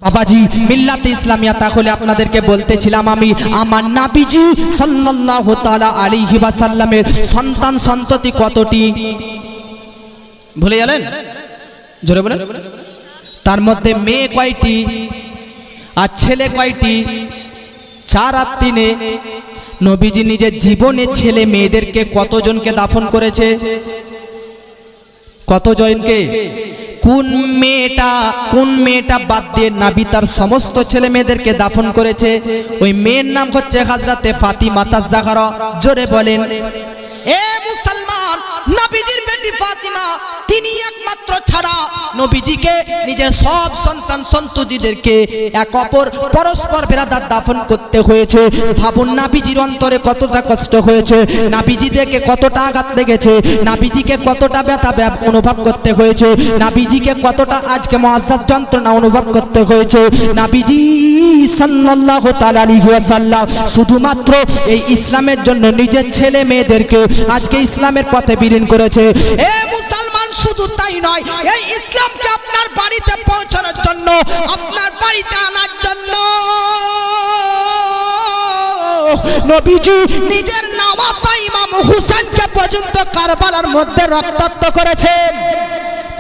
বাবাজি মিল্লাতে ইসলামিয়া তাহলে আপনাদেরকে বলতেছিলাম আমি আমার নবীজি সাল্লাল্লাহু তাআলা আলাইহি ওয়াসাল্লামের সন্তান সন্ততি কতটি ভুলে গেলেন? জোরে বলেন। তার মধ্যে মেয়ে কয়টি আর ছেলে কয়টি? 4 আর 3। নবীজি নিজের জীবনে ছেলে মেয়েদেরকে কতজনকে দাফন করেছে? কতজনকে? কোন মেয়েটা বাদ দিয়ে নবী তার সমস্ত ছেলে মেয়েদেরকে দাফন করেছে? ওই মেয়ের নাম হচ্ছে হযরতে ফাতিমা তাজ-জাহরা। জোরে বলেন। এ মুসলমান, নবীজির বেটি ফাতিমা তিনি একমাত্র ছাড়া নবীজিকে নিজের সব সন্তান সন্ততিদেরকে এক অপর পরস্পর বিরাদার দাফন করতে হয়েছে। ভাবুন নবীজির অন্তরে কতটা কষ্ট হয়েছে, নবীজিদেরকে কতটা আঘাত লেগেছে, নবীজিকে কতটা ব্যথা অনুভব করতে হয়েছে, নবীজিকে কতটা আজকে মুআজ্জাজ যন্ত্রণা অনুভব করতে হয়েছে। নবীজি সাল্লাল্লাহু তাআলা আলাইহি ওয়াসাল্লাম শুধুমাত্র এই ইসলামের জন্য নিজের ছেলে মেয়েদেরকে আজকে ইসলামের পথে বিলীন করেছে। এ মুসলমান, শুধু তাই নয়, এই ইসলামকে আপনার বাড়িতে পৌঁছানোর জন্য, আপনার বাড়িতে আনার জন্য নবীজি নিজের নওয়াসা ইমাম হুসাইনকে পর্যন্ত কারবালার মধ্যে রক্তাক্ত করেছেন।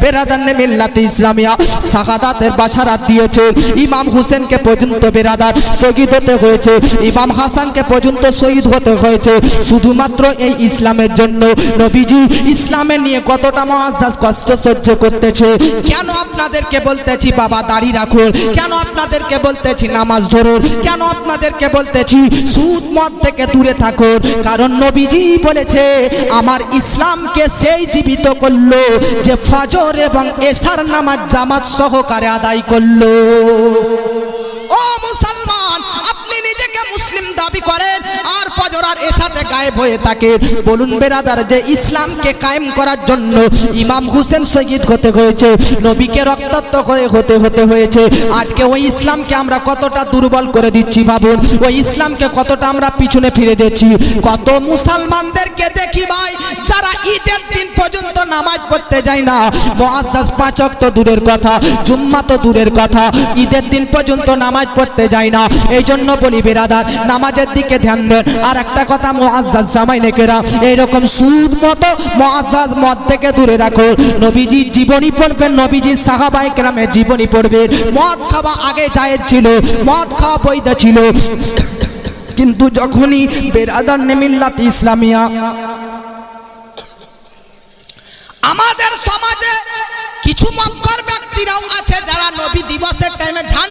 বেরাদার মিল্লাতে ইসলামিয়া শাহাদাতের বাশারাত দিয়েছে। ইমাম হুসেনকে পর্যন্ত বেরাদার শহীদ হতে হয়েছে, ইমাম হাসানকে পর্যন্ত শহীদ হতে হয়েছে শুধুমাত্র এই ইসলামের জন্য। নবীজি ইসলামের নিয়ে কতটা মুআজ্জাজ কষ্ট সহ্য করতেছে। কেন আপনাদেরকে বলতেছি বাবা দাড়ি রাখুন, কেন আপনাদেরকে বলতেছি নামাজ ধরুন, কেন আপনাদেরকে বলতেছি সুদ মদ থেকে দূরে থাকুন? কারণ নবীজি বলেছে আমার ইসলামকে সেই জীবিত করলো যে ফজর এবং এশার নামাজ জামাত সহকারে আদায় করলো। ও মুসলমান, আপনি নিজেকে মুসলিম দাবি করেন আর ফজর আর এশাতে গায়েব হয়ে থাকে। বলুন বেরাদার, যে ইসলামকে কায়েম করার জন্য ইমাম হুসেন শহীদ হতে হয়েছে, নবীকে রক্তাক্ত হতে হয়েছে। আজকে ওই ইসলামকে আমরা কতটা দুর্বল করে দিচ্ছি ভাবুন, ওই ইসলামকে কতটা আমরা পিছনে ফিরে দিচ্ছি। কত মুসলমানদেরকে দেখি ভাই যারা ঈদের দিন পর্যন্ত নামাজ পড়তে যায় না। মুআজ্জাজ 5 ওয়াক্ত দূরের কথা, জুম্মা তো দূরের কথা, ঈদের দিন পর্যন্ত নামাজ পড়তে যায় না। এই জন্য বলি বেরাদার, নামাজের দিকে ধ্যান দেন। আর একটা কথা মুআজ্জাজ জামাইনেকেরা, এইরকম সুদ মতো মুআজ্জাজ মদ থেকে দূরে রাখো। নবীজির জীবনী পড়বেন, নবীজির সাহাবায়ে কেরামের জীবনী পড়বেন। মদ খাওয়া আগে জায়েজ ছিল, মদ খাওয়া বৈধ ছিল, কিন্তু যখনই বেরাদার মিল্লাত ইসলামিয়া আমাদের